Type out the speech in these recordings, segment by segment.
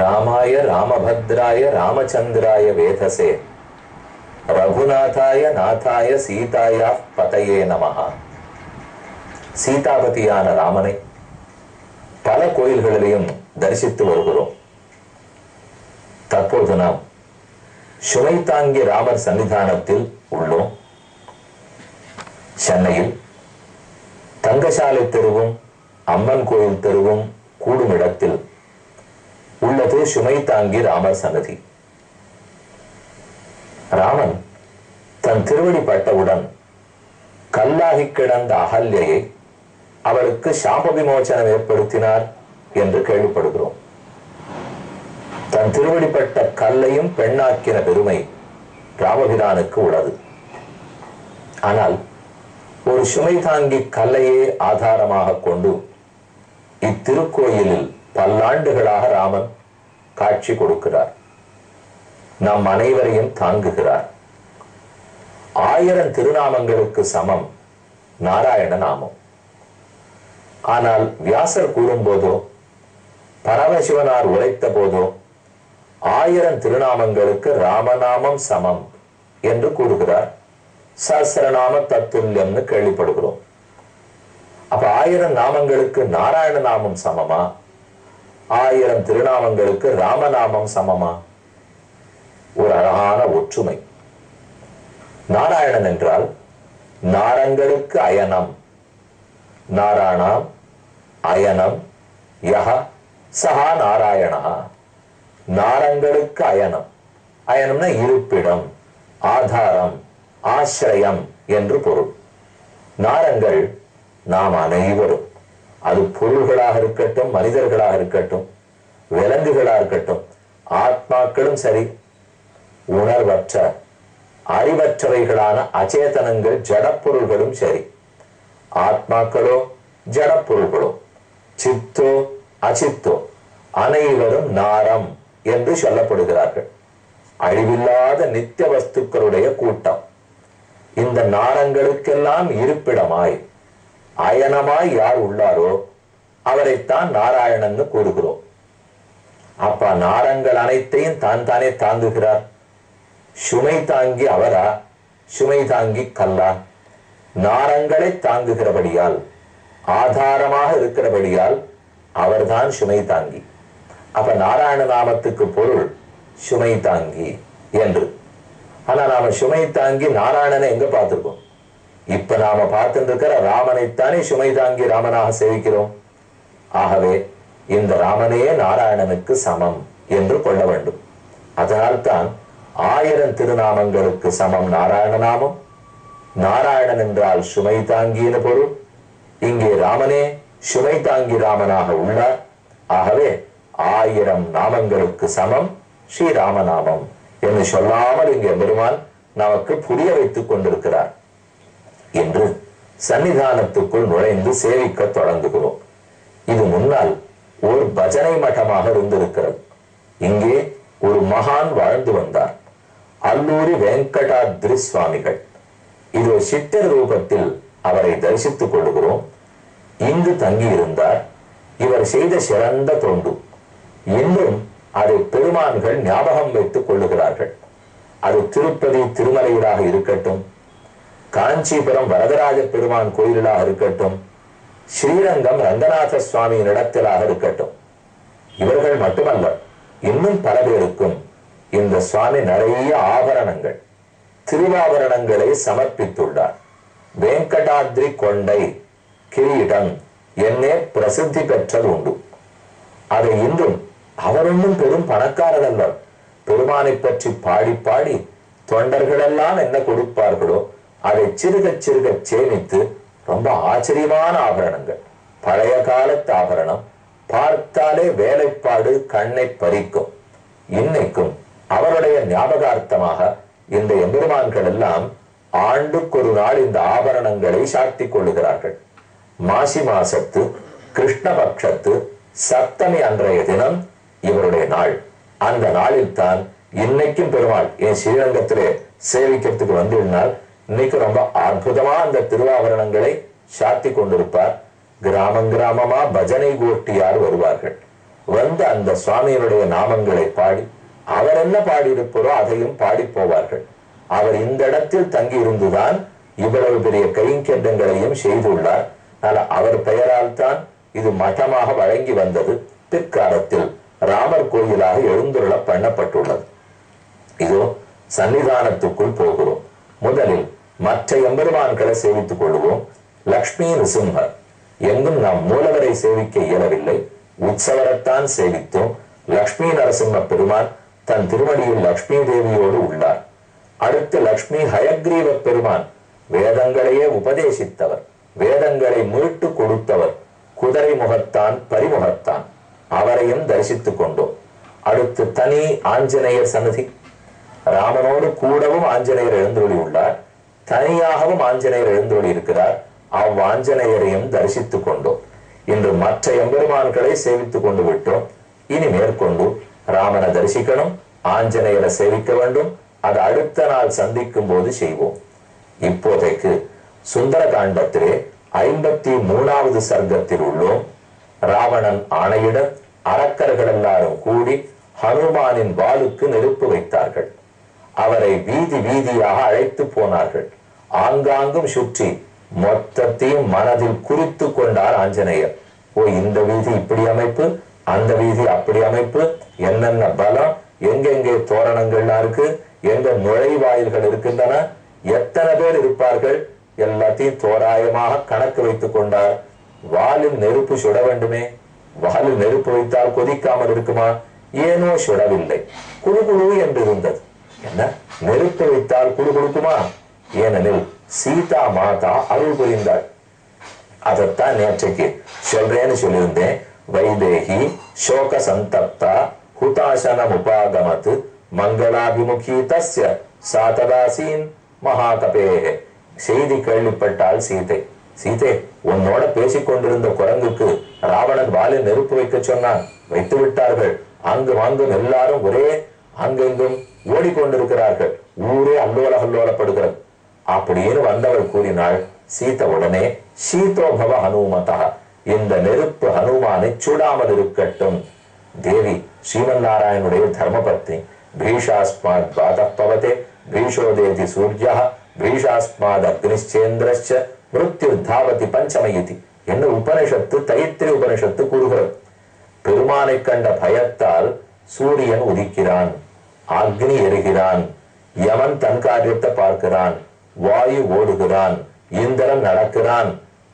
ராமாய ராமபத்ராய ராமச்சந்திராய வேதசே ரகுநாதாய நாதாய சீதாயா பதயே நமஹா. சீதாபதியான ராமனை பல கோயில்களிலையும் தரிசித்து வருகிறோம். தற்போது நாம் சுமைதாங்கி ராமர் சன்னிதானத்தில் உள்ளோம். சென்னையில் தங்கசாலை தெருவும் அம்மன் கோயில் தெருவும் கூடும் இடத்தில் உள்ளது சுமைதாங்கி ராமர் சன்னதி. ராமன் தன் திருவடி பட்டவுடன் கல்லாகி கிடந்த அகல்யை அவளுக்கு சாப விமோசனம் ஏற்படுத்தினார் என்று கேள்விப்படுகிறோம். தன் திருவடிப்பட்ட கல்லையும் பெண்ணாக்கின பெருமை ராமபிரானுக்கு உள்ளது. ஆனால் ஒரு சுமைதாங்கி கல்லையே ஆதாரமாக கொண்டு இத்திருக்கோயிலில் பல்லாண்டுகளாக ராமன் காட்சி கொடுக்கிறார். நம் அனைவரையும் தாங்குகிறார். 1000 திருநாமங்களுக்கு சமம் நாராயண நாமம். ஆனால் வியாசர் கூறும்போதோ பரமசிவனார் உரைத்த போதோ 1000 திருநாமங்களுக்கு ராமநாமம் சமம் என்று கூறுகிறார். சஹஸ்ரநாம தத்துல்யம்னு கேள்விப்படுகிறோம். அப்ப 1000 நாமங்களுக்கு நாராயண நாமம் சமமா, 1000 திருநாமங்களுக்கு ராமநாமம் சமமா? ஒரு அழகான ஒற்றுமை. நாராயணன் என்றால் நாரங்களுக்கு அயனம், நாராயணம் அயனம் யஹ சஹா நாராயணா. நாரங்களுக்கு அயனம், அயனம்னா இருப்பிடம், ஆதாரம், ஆசிரியம் என்று பொருள். நாரங்கள் நாம் அனைவரும், அது பொருள்களாக இருக்கட்டும், மனிதர்களாக இருக்கட்டும், விலங்குகளாக இருக்கட்டும், ஆத்மாக்களும் சரி, உணர்வற்ற அறிவற்றவைகளான அச்சேதனங்கள் ஜடப்பொருள்களும் சரி, ஆத்மாக்களோ ஜடப்பொருள்களோ, சித்தோ அச்சித்தோ, அனைவரும் நாரம் என்று சொல்லப்படுகிறார்கள். அழிவில்லாத நித்திய வஸ்துக்களுடைய கூட்டம். இந்த நாரங்களுக்கெல்லாம் இருப்பிடமாய் அயனமாய் யார் உள்ளாரோ அவரைத்தான் நாராயணன் கூறுகிறோம். அப்ப நாரங்கள் அனைத்தையும் தான் தானே தாங்குகிறார். சுமை தாங்கி அவரா, சுமை தாங்கி கல்லா? நாரங்களை தாங்குகிறபடியால், ஆதாரமாக இருக்கிறபடியால் அவர்தான் சுமை தாங்கி. அப்ப நாராயண நாமத்துக்கு பொருள் சுமை தாங்கி என்று. ஆனா நாம சுமை தாங்கி நாராயணனை எங்க பார்த்திருக்கோம்? இப்ப நாம பார்த்துட்டு இருக்கிற ராமனைத்தானே சுமை தாங்கி ராமனாக சேவிக்கிறோம். ஆகவே இந்த ராமனையே நாராயணனுக்கு சமம் என்று கொள்ள வேண்டும். அதனால்தான் 1000 திருநாமங்களுக்கு சமம் நாராயண நாமம். நாராயணன் என்றால் சுமை தாங்கின பொருள். இங்கே ராமனே சுமை தாங்கி ராமனாக உள்ளார். ஆகவே 1000 நாமங்களுக்கு சமம் ஸ்ரீராமநாமம் என்று சொல்லாமல் இங்கே பெருமான் நமக்கு புரிய வைத்துக் கொண்டிருக்கிறார். என்று சன்னிதானத்துக்குள் நுழைந்து சேவிக்க தொடங்குகிறோம். இது முன்னால் ஒரு பஜனை மட்டமாக இருந்திருக்கிறது. இங்கே ஒரு மகான் வாழ்ந்து வந்தார், அல்லூரி வெங்கடாத்ரி சுவாமிகள். இது ஒரு சித்தர் ரூபத்தில் அவரை தரிசித்துக் கொள்ளுகிறோம். இங்கு தங்கி இருந்தார். இவர் செய்த சிறந்த தொண்டு இன்னும் அதை பெருமான்கள் ஞாபகம் வைத்துக் கொள்ளுகிறார்கள். அது திருப்பதி திருமலையிலாக இருக்கட்டும், காஞ்சிபுரம் வரதராஜ பெருமான் கோயிலாக இருக்கட்டும், ஸ்ரீரங்கம் ரங்கநாத சுவாமியின் இடத்திலாக இருக்கட்டும், இவர்கள் மட்டுமல்ல, இன்னும் பல பேருக்கும் இந்த சுவாமி நிறைய ஆபரணங்கள், திருவாபரணங்களை சமர்ப்பித்துள்ளார். வெங்கடாத்ரி கொண்டை கிரீடம் என்னே பிரசித்தி பெற்றது உண்டு. அதை இன்றும் அவர் ஒன்றும் பெரும் பணக்காரர் அல்ல. பெருமானை பற்றி பாடி பாடி தொண்டர்களெல்லாம் என்ன கொடுப்பார்களோ அதை சிறுக சிறுக சேமித்து ரொம்ப ஆச்சரியமான ஆபரணங்கள், பழைய காலத்து ஆபரணம், பார்த்தாலே வேலைப்பாடு கண்ணை பறிக்கும். இன்னைக்கும் அவருடைய ஞாபகார்த்தமாக இந்த எம்பெருமான்கள் எல்லாம் ஆண்டுக்கு ஒரு நாள் இந்த ஆபரணங்களை சாத்தி கொள்ளுகிறார்கள். மாசி மாசத்து கிருஷ்ணபக்ஷத்து சப்தமி அன்றைய தினம் இவருடைய நாள். அந்த நாளில் தான் இன்னைக்கும் பெருமாள் என் ஸ்ரீரங்கத்திலே சேவிக்கிறதுக்கு வந்திருந்தால் இன்னைக்கு ரொம்ப அற்புதமா அந்த திருவாபரணங்களை சாத்தி கொண்டிருப்பார். கிராமம் கிராமமா பஜனை கோஷ்டியார் வருவார்கள். வந்து அந்த சுவாமியினுடைய நாமங்களை பாடி அவர் என்ன பாடியிருப்பாரோ அதையும் பாடி போவார்கள். அவர் இந்த இடத்தில் தங்கி இருந்துதான் இவ்வளவு பெரிய கைங்கரியங்களையும் செய்துள்ளார். அவர் பெயரால் தான் இது மఠமாக வழங்கி வந்தது. பிற்காலத்தில் ராமர் கோயிலாக எழுந்துருள பண்ணப்பட்டுள்ளது. இதோ சன்னிதானத்துக்குள் போகிறோம். முதலில் மற்ற எம்பெருமான்களை சேவித்துக் கொள்வோம். லக்ஷ்மி நிருசிம்மர் எங்கும் நாம் மூலவரை சேவிக்க இயலவில்லை, உற்சவரைத்தான் சேவித்தோம். லக்ஷ்மி நரசிம்ம பெருமான் தன் திருமடியில் லக்ஷ்மி தேவியோடு உள்ளார். அடுத்து லக்ஷ்மி ஹயக்ரீவ பெருமான் வேதங்களையே உபதேசித்தவர், வேதங்களை மீட்டு கொடுத்தவர், குதிரை முகத்தான் பரிமுகத்தான், அவரையும் தரிசித்துக் கொண்டோம். அடுத்து தனி ஆஞ்சநேயர் சன்னதி, ராமனோடு கூடவும் ஆஞ்சநேயர் எழுந்தொழி உள்ளார், தனியாகவும் ஆஞ்சநேயர் எழுந்தொழி இருக்கிறார். ஆஞ்சநேயரையும் தரிசித்துக் கொண்டோம். இன்று மற்ற எம்பெருமான்களை சேவித்துக் கொண்டு விட்டோம். இனி மேற்கொண்டு ராமனை தரிசிக்கணும், ஆஞ்சநேயரை சேவிக்க வேண்டும். அது அடுத்த நாள் சந்திக்கும் போது செய்வோம். இப்போதைக்கு சுந்தர காண்டத்திலே 53வது சர்க்கத்தில் உள்ளோம். ராவணன் ஆணையிட அரக்கர்கள் எல்லாரும் கூடி ஹனுமானின் வாளுக்கு நெருப்பு வைத்தார்கள். அவரை வீதி வீதியாக அழைத்து போனார்கள். ஆங்காங்கும் சுற்றி மொத்தத்தையும் மனதில் குறித்து கொண்டார் ஆஞ்சநேயர். இந்த வீதி இப்படி அமைப்பு, அந்த வீதி அப்படி அமைப்பு, என்னென்ன பலம், எங்கெங்கே தோரணங்கள்லாம் இருக்கு, எங்க நுழைவாயில்கள் இருக்கின்றன, எத்தனை பேர் இருப்பார்கள், எல்லாத்தையும் தோராயமாக கணக்கு வைத்துக் கொண்டார். வாலில் நெருப்பு சுட வேண்டுமே, வாலில் நெருப்பு வைத்தால் கொதிக்காமல் இருக்குமா? ஏனோ சுடவில்லை, குழுகுழு என்று இருந்தது. என்ன, நெருப்பு வைத்தால் குழு கொடுக்குமா? ஏனெனில் சீதா மாதா அருள் புரிந்தாள். அதைத்தான் நேற்றைக்கு சொல்றேன்னு சொல்லியிருந்தேன். வைதேகி சோக சந்தப்தா ஹுதாசனம் உபாகமத்து மங்களாபிமுகி தஸ்ய சாததாசீன் மகாகபேஹே. செய்தி கேள்விப்பட்டால் சீதை, சீதை உன்னோட பேசிக்கொண்டிருந்த குரங்குக்கு ராவணன் வாலில் நெருப்பு வைக்க சொன்னான், வைத்து விட்டார்கள். அங்கும் அங்கும் எல்லாரும் ஒரே அங்கெங்கும் ஓடிக்கொண்டிருக்கிறார்கள். ஊரே அல்லோல அல்லோலப்படுகிறது அப்படின்னு வந்தவர் கூறினாள். சீத உடனே சீதோபவ ஹனுமதா, இந்த நெருப்பு ஹனுமானை சுடாமல் இருக்கட்டும். தேவி ஸ்ரீமன் நாராயணுடைய தர்மபத்னி. பீஷாஸ்மாத் பாதப்பவதே பீஷோதேதி சூர்யா பீஷாஸ்மாத் அக்னிச்சேந்திரச்ச மிருத்யுர்தாவதி பஞ்சமயிதி என்ன உபனிஷத்து, தைத்திரி உபனிஷத்து கூறுகிறது. பெருமானை கண்ட பயத்தால் சூரியன் உதிக்கிறான், அக்னி எரிகிறான், யமன் தன் காரியத்தை பார்க்கிறான், வாயு ஓடுகிறான், இந்திரன் நடக்கிறான்.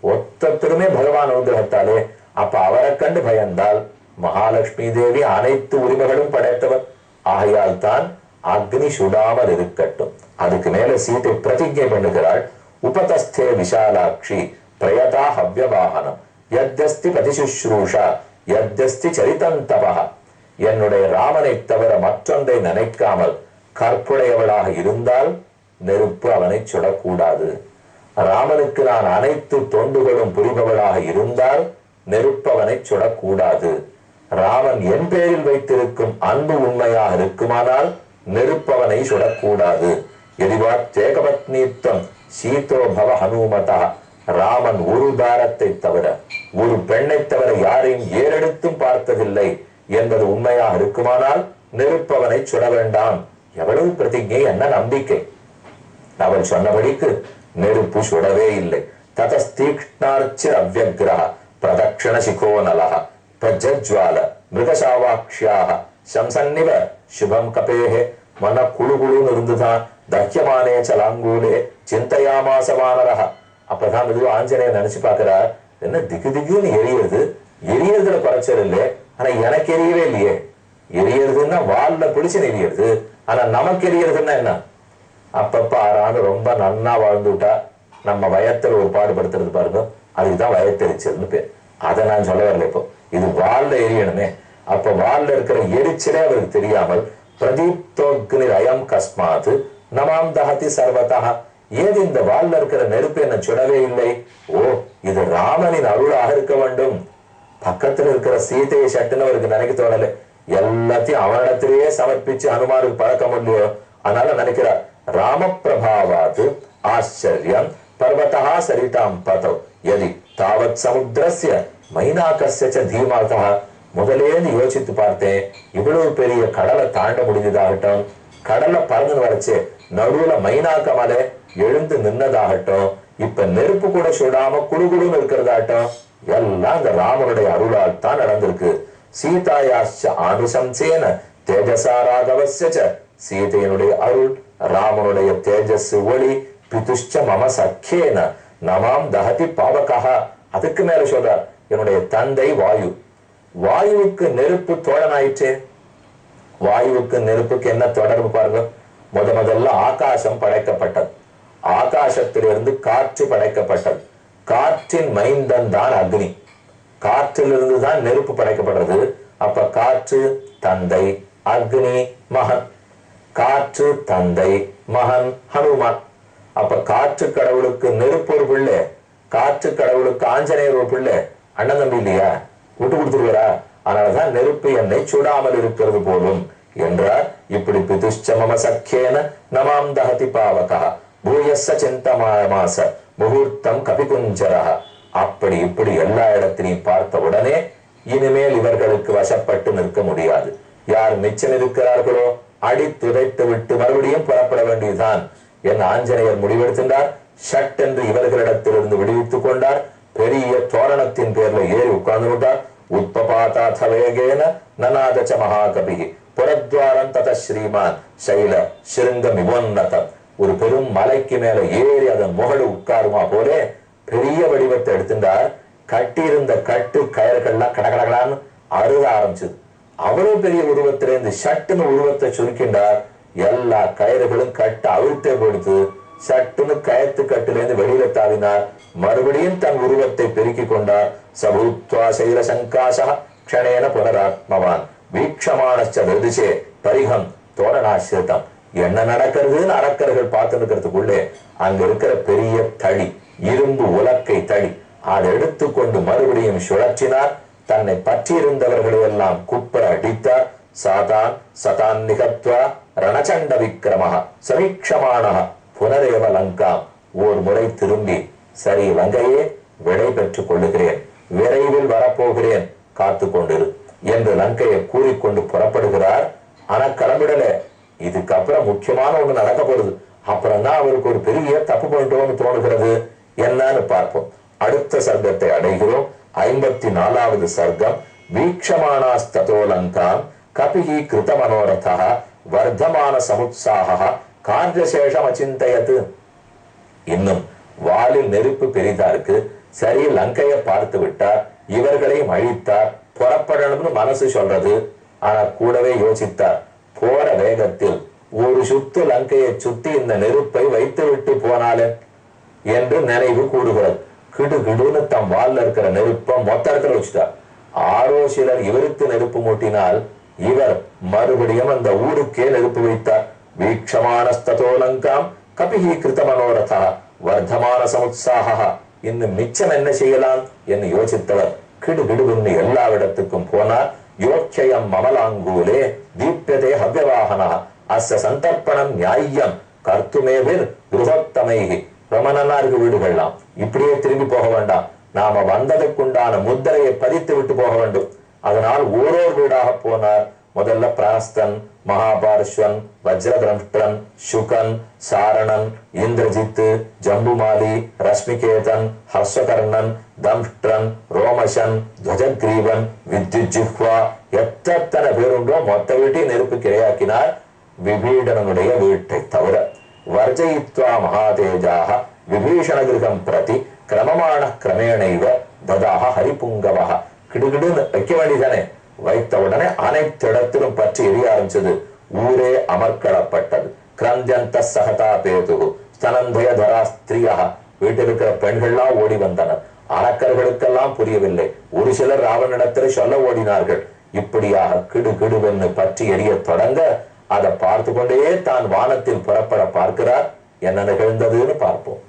ஒத்தருமே பகவான் அனுகிரகத்தாலே. அப்ப அவரை கண்டு பயந்தால் மகாலட்சுமி தேவி அனைத்து உரிமைகளும் படைத்தவர். ஆகையால் தான் அக்னி சுடாமல் இருக்கட்டும். அதுக்கு மேல சீதை பிரதிஜை பண்ணுகிறாள். உபதஸ்தே விஷாலாட்சி பிரயதா ஹவ்யவாகனம் யத்யஸ்தி பதிசுஷ்ரூஷா யத்யஸ்தி சரிதந்தபா. என்னுடைய ராமனை தவிர மற்றொன்றை நினைக்காமல் கற்புடையவளாக இருந்தால் நெருப்பு அவனை சுடக்கூடாது. ராமனுக்கு நான் அனைத்து தொண்டுகளும் புரிபவளாக இருந்தால் நெருப்பவனை சுடக்கூடாது. ராமன் என் பேரில் வைத்திருக்கும் அன்பு உண்மையாக இருக்குமானால் நெருப்பவனை சுடக்கூடாது. எதிவாத் தேகபத்னித்வம் சீதோ பவ ஹனுமதா. ராமன் ஒரு தாரத்தை தவிர, ஒரு பெண்ணை தவிர யாரையும் ஏறெடுத்தும் பார்த்ததில்லை என்பது உண்மையாக இருக்குமானால் நெருப்பவனை சுட வேண்டாம். எவ்வளவு பிரதிஜை, என்ன நம்பிக்கை! அவள் சொன்னபடிக்கு நெருப்பு சுடவே இல்லை. ததஸ்தீக்ஷ்ணார்ச்சி அவ்யக்ரஹ பிரதக்ஷண சிகோ நலஹ பிரஜ்வால மிருகசாவாக்ஷ்யாக சம்சன்னிவ சுபம் கபேஹே. மன குழு குழுன்னு இருந்துதான். தஹ்யமானே சலாங்கூலே சிந்தையாமாச வானரஹ. அப்பதான் இது ஆஞ்சநேயர் நினைச்சு பாக்குறா, என்ன திக்கு திக்குன்னு எரியறது, எரியறதுல குறைச்சல் இல்லை, ஆனா எனக்கு எரியவே இல்லையே. எரியறதுன்னா வால்ல பிடிச்சு எரியறது, ஆனா நமக்கு எரியறதுன்னா என்ன? அப்பப்ப ஆறாண்டு ரொம்ப நன்னா வாழ்ந்துட்டா நம்ம வயத்துல ஒரு பாடுபடுத்துறது பாருங்க, அதுக்குதான் வயத்தெரிச்சல்னு பேர். அதை நான் சொல்ல வரல. இப்போ இது வால்ல எரியணுமே. அப்ப வால்ல இருக்கிற எரிச்சலே அவருக்கு தெரியாமல் பிரதீப்தோக்னி அயம் கஸ்மாத் நமாம் தஹதி சர்வதா. ஏது இந்த வால்ல இருக்கிற நெருப்பு என்ன சுடவே இல்லை? ஓ, இது ராமனின் அருளாக இருக்க வேண்டும். பக்கத்துல இருக்கிற சீதையை சட்டுன்னு அவருக்கு நினைக்க தோணல. எல்லாத்தையும் அவனிடத்திலேயே சமர்ப்பிச்சு ஹனுமானுக்கு பழக்கம் இல்லையோ, அதனால நினைக்கிறார் ராம பிரபாவாத் ஆச்சரியம் பர்வதா சரிதாம் பதோ யதி தாவத் சமுத்திரஸ்ய மைனாகஸ்ய ச தீமாதா. முதலேந்து யோசித்து பார்த்தேன். இவ்வளவு பெரிய கடலை தாண்ட முடிஞ்சதாகட்டும், கடலை பறந்து வரைச்சு நடுவுல மைனாக்க மலை எழுந்து நின்னதாகட்டும், இப்ப நெருப்பு கூட சுடாம குடுகுடுன்னு இருக்கிறதாகட்டும், எல்லாம் இந்த ராமனுடைய அருளால் தான் நடந்திருக்கு. சீதாயாச்ச அனுசம்சேன தேஜசா ராகவஸ்ய, சீதையனுடைய அருள், ராமனுடைய தேஜஸ் ஒளி, பிதுஷ்ச மம சக்கேன நமாம் தஹதி பாவகா. அதுக்கு மேல சொல்றார், என்னுடைய தந்தை வாயு, வாயுவுக்கு நெருப்பு தோழனாயிற்றே. வாயுவுக்கு நெருப்புக்கு என்ன தொடர்பு பாருங்க. முதல்ல ஆகாசம் படைக்கப்பட்டது, ஆகாசத்திலிருந்து காற்று படைக்கப்பட்டது, காற்றின் மைந்தன் தான் அக்னி, காற்றிலிருந்து தான் நெருப்பு படைக்கப்படுறது. அப்ப காற்று தந்தை, அக்னி மகன், காற்று தந்தை மகன் ஹனுமான். அப்ப காற்று கடவுளுக்கு நெருப்பு ஒரு பிள்ளை, காற்று கடவுளுக்கு ஆஞ்சநேயர் ஒரு பிள்ளை, அண்ணன் தம்பி இல்லையா, விட்டு கொடுத்துருவாரா? அதனாலதான் நெருப்பு என்னை சுடாமல் இருக்கிறது போலும் என்றார். இப்படி பிதுஷ்ச மம சக்கேன நமாம் தஹதி பாவகா பூயஸ்ஸ சிந்தமாமாச முகூர்த்தம் கபிகுஞ்சரா. அப்படி இப்படி எல்லா இடத்திலையும் பார்த்த உடனே இனிமேல் இவர்களுக்கு வசப்பட்டு நிற்க முடியாது. யார் மிச்சம் இருக்கிறார்களோ அடி துதைத்து விட்டு மறுபடியும் புறப்பட வேண்டியதுதான் என் ஆஞ்சநேயர் முடிவெடுத்திருந்தார். ஷட் என்று இவர்களிடத்திலிருந்து விடுவித்துக் கொண்டார். பெரிய தோரணத்தின் பேர்ல ஏறி உட்கார்ந்து விட்டார். உத்பபாதாத வேகேன நநாதச்ச மகாகபி புரத்வாரம் தத ஸ்ரீமான் சைல சிருங்க மிவோன்னதம். ஒரு பெரும் மலைக்கு மேல ஏறி அதன் முகடு உட்காருமா போலே பெரிய வடிவத்தை எடுத்திருந்தார். கட்டியிருந்த கட்டு கயர்கள்லாம் கடகடகடான்னு அறுத ஆரம்பிச்சது. அவ்வளவு பெரிய உருவத்திலிருந்து ஷட்டுன்னு உருவத்தை சுருக்கின்றார். எல்லா கயிறுகளும் கட்டு அவிழ்த்தே கொடுத்து சட்டுன்னு கயத்து கட்டிலிருந்து வெளியில தாவினார். மறுபடியும் தன் உருவத்தை பெருக்கிக் கொண்டார். சபூத்வா சைல சங்காசா க்ஷணேன புனராத்மவான் வீக்ஷமானச்ச விருதிசே பரிகம் தோரணாசிரிதம். என்ன நடக்கிறதுன்னு அரக்கர்கள் பார்த்து இருக்கிறதுக்குள்ளே அங்க இருக்கிற பெரிய தடி, இரும்பு உலக்கை தடி, அதை எடுத்துக்கொண்டு மறுபடியும் சுழற்றினார். தன்னை பற்றி இருந்தவர்களை எல்லாம் குப்பர அடித்தார். சாதான் சதான் நிகத்வா ரணச்சண்ட விக்ரமஹ சமீக்ஷமானஹ புனரேவ லங்காம். ஒரு முறை திரும்பி, சரி லங்கையே, விடை பெற்றுக் கொள்ளுகிறேன், விரைவில் வரப்போகிறேன், காத்து கொண்டிரு என்று லங்கையை கூறிக்கொண்டு புறப்படுகிறார். ஆனா கிளம்பிடல. இதுக்கப்புறம் முக்கியமான ஒண்ணு நடக்க போகுது. அப்புறம் தான் அவருக்கு ஒரு பெரிய தப்பு பண்ணிட்டோம்னு தோணுகிறது. என்னன்னு பார்ப்போம். அடுத்த சர்க்கத்தை அடைகிறோம். 54வது சர்க்கம். வீக்ஷமானாஸ்ததோ லங்காம் கபிஹி கிருத மனோரதா வர்தமான சமுத்சாஹா கார்யசேஷம் அச்சிந்தயது. இன்னும் வாலில் நெருப்பு பெரிதா இருக்கு. சரி, லங்கையை பார்த்து விட்டார், இவர்களையும் அழித்தார், புறப்படணும்னு மனசு சொல்றது. ஆனா கூடவே யோசித்தார், போற வேகத்தில் ஒரு சுத்து லங்கையை சுத்தி இந்த நெருப்பை வைத்து விட்டு போனாலே என்று நினைவு கூடுகிறது. கிடு கிடுன்னு தம் வால்ல இருக்கிற நெருப்பை மொத்த இடத்துல வச்சுட்டார். ஆரோ சிலர் இவருக்கு நெருப்பு மூட்டினால் இவர் மறுபடியும் அந்த ஊருக்கே நெருப்பு வைத்தார். வீக்ஷமானஸ்ததோ லங்காம் கபிஹி கிருத மனோரதா வர்தமான சமுத்சாஹா. இன்னும் மிச்சம் என்ன செய்யலாம் என்று யோசித்தவர் கிடு கிடுன்னு எல்லா இடத்துக்கும் போனார். யோட்சயம் மமலாங்கூலே தீப்யதே ஹவ்யவாகனா அஸ்ஸ சந்தர்ப்பணம் நியாயம் கர்த்துமேவிர் கிருஹோத்தமைஹி. ரமணனா இருக்கு வீடுகள்லாம், இப்படியே திரும்பி போக வேண்டாம், நாம வந்ததுக்குண்டான முத்திரையை பதித்து விட்டு போக வேண்டும். அதனால் ஓரோர் வீடாக போனார். முதல்ல பிராஸ்தன், மகாபார்ஸ்வன், வஜ்ரதிரம்ஷ்டன், சுகன், சாரணன், இந்திரஜித்து, ஜம்புமாலி, ரஷ்மிகேதன், ஹர்ஷகர்ணன், தம்ஷ்டன், ரோமசன், துவஜக்ரீவன், வித்யுஜிஹ்வா, எத்தனை பேருண்டோ மொத்த வீட்டையும் நெருப்புக்கு இரையாக்கினார். விபீடனனுடைய வீட்டை தவிர வர்ஜயித்வா மகாதேஜாக விபீஷண கிரகம் பிரதி கிரமமான கிரமேணைவ ததாக ஹரிபுங்கவா. கிடுகிடுன்னு வைக்க வேண்டியதானே, வைத்த உடனே அனைத்து இடத்திலும் பற்றி எரிய ஆரம்பிச்சது. ஊரே அமர்க்களப்பட்டது. கிரந்தியந்த சகதா பேது ஸ்தனந்தய தரா ஸ்திரியா. வீட்டில் இருக்கிற பெண்கள்லாம் ஓடி வந்தனர். அரக்கர்களுக்கெல்லாம் புரியவில்லை. ஒரு சிலர் ராவனிடத்தில் சொல்ல ஓடினார்கள். இப்படியாக கிடு கிடுவென்னு பற்றி எரிய தொடங்க அதை பார்த்து கொண்டே தான் வானத்தில் புறப்பட பார்க்கிறார். என்ன நிகழ்ந்ததுன்னு பார்ப்போம்.